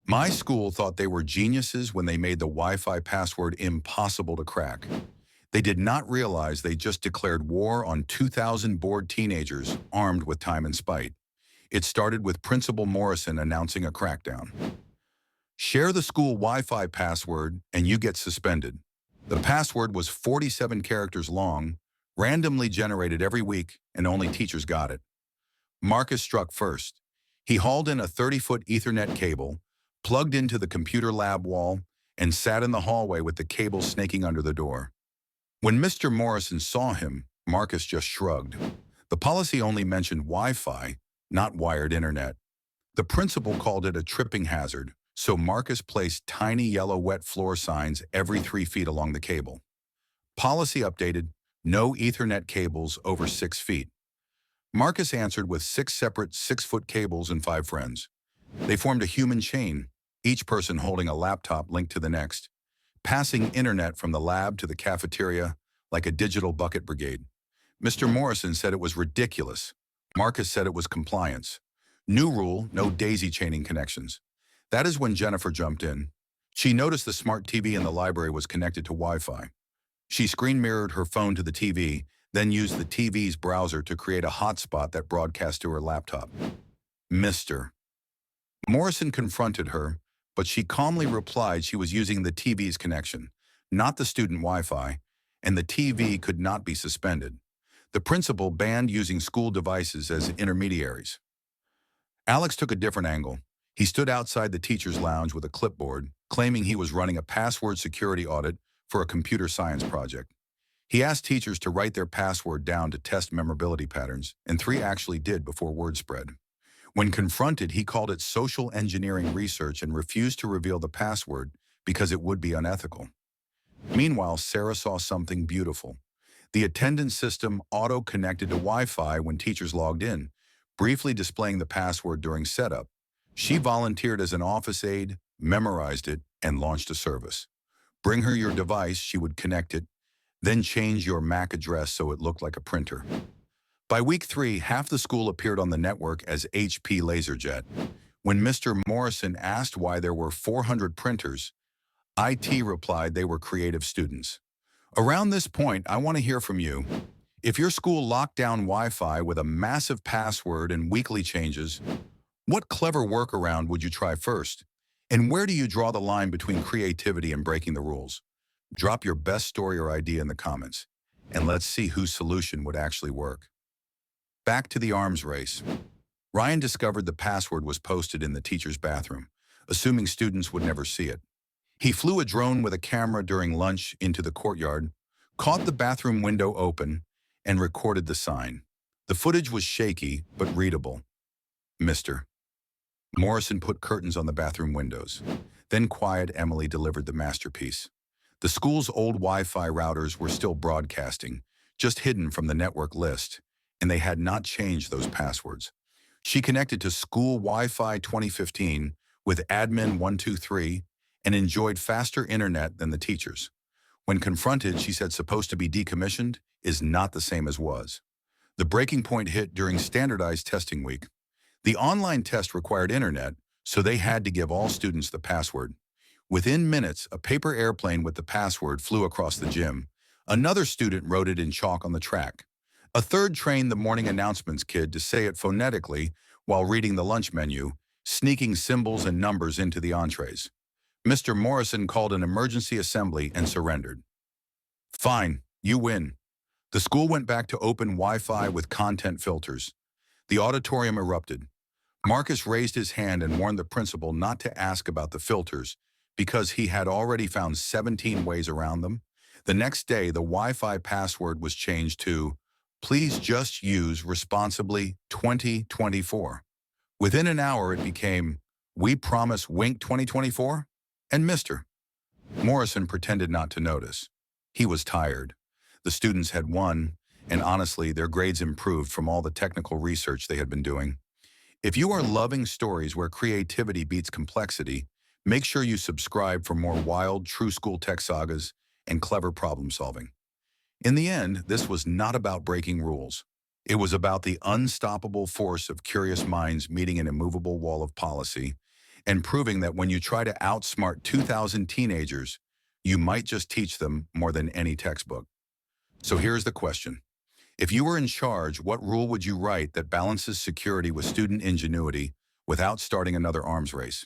My school thought they were geniuses when they made the Wi-Fi password impossible to crack. They did not realize they just declared war on 2,000 bored teenagers armed with time and spite. It started with Principal Morrison announcing a crackdown. Share the school Wi-Fi password and you get suspended. The password was 47 characters long, randomly generated every week, and only teachers got it. Marcus struck first. He hauled in a 30-foot Ethernet cable, plugged into the computer lab wall, and sat in the hallway with the cable snaking under the door. When Mr. Morrison saw him, Marcus just shrugged. The policy only mentioned Wi-Fi, not wired internet. The principal called it a tripping hazard, so Marcus placed tiny yellow wet floor signs every 3 feet along the cable. Policy updated, no Ethernet cables over 6 feet. Marcus answered with 6 separate 6-foot cables and 5 friends. They formed a human chain, each person holding a laptop linked to the next, passing internet from the lab to the cafeteria like a digital bucket brigade. Mr. Morrison said it was ridiculous. Marcus said it was compliance. New rule, no daisy chaining connections. That is when Jennifer jumped in. She noticed the smart TV in the library was connected to Wi-Fi. She screen mirrored her phone to the TV, then used the TV's browser to create a hotspot that broadcast to her laptop. Mr. Morrison confronted her, but she calmly replied she was using the TV's connection, not the student Wi-Fi, and the TV could not be suspended. The principal banned using school devices as intermediaries. Alex took a different angle. He stood outside the teacher's lounge with a clipboard, claiming he was running a password security audit for a computer science project. He asked teachers to write their password down to test memorability patterns, and 3 actually did before word spread. When confronted, he called it social engineering research and refused to reveal the password because it would be unethical. Meanwhile, Sarah saw something beautiful. The attendance system auto-connected to Wi-Fi when teachers logged in, briefly displaying the password during setup. She volunteered as an office aide, memorized it, and launched a service. Bring her your device, she would connect it, then change your MAC address so it looked like a printer. By week 3, half the school appeared on the network as HP LaserJet. When Mr. Morrison asked why there were 400 printers, IT replied they were creative students. Around this point, I want to hear from you. If your school locked down Wi-Fi with a massive password and weekly changes, what clever workaround would you try first? And where do you draw the line between creativity and breaking the rules? Drop your best story or idea in the comments, and let's see whose solution would actually work. Back to the arms race. Ryan discovered the password was posted in the teacher's bathroom, assuming students would never see it. He flew a drone with a camera during lunch into the courtyard, caught the bathroom window open, and recorded the sign. The footage was shaky, but readable. Mr. Morrison put curtains on the bathroom windows. Then quiet Emily delivered the masterpiece. The school's old Wi-Fi routers were still broadcasting, just hidden from the network list, and they had not changed those passwords. She connected to School Wi-Fi 2015 with Admin 123 and enjoyed faster internet than the teachers. When confronted, she said supposed to be decommissioned is not the same as was. The breaking point hit during standardized testing week. The online test required internet, so they had to give all students the password. Within minutes, a paper airplane with the password flew across the gym. Another student wrote it in chalk on the track. A third trained the morning announcements kid to say it phonetically while reading the lunch menu, sneaking symbols and numbers into the entrees. Mr. Morrison called an emergency assembly and surrendered. Fine, you win. The school went back to open Wi-Fi with content filters. The auditorium erupted. Marcus raised his hand and warned the principal not to ask about the filters because he had already found 17 ways around them. The next day, the Wi-Fi password was changed to "Please just use responsibly 2024." Within an hour, it became "We promise Wink 2024" and Mr. Morrison pretended not to notice. He was tired. The students had won, and honestly, their grades improved from all the technical research they had been doing. If you are loving stories where creativity beats complexity, make sure you subscribe for more wild, true school tech sagas and clever problem solving. In the end, this was not about breaking rules. It was about the unstoppable force of curious minds meeting an immovable wall of policy. and proving that when you try to outsmart 2,000 teenagers, you might just teach them more than any textbook. So here's the question. If you were in charge, what rule would you write that balances security with student ingenuity without starting another arms race?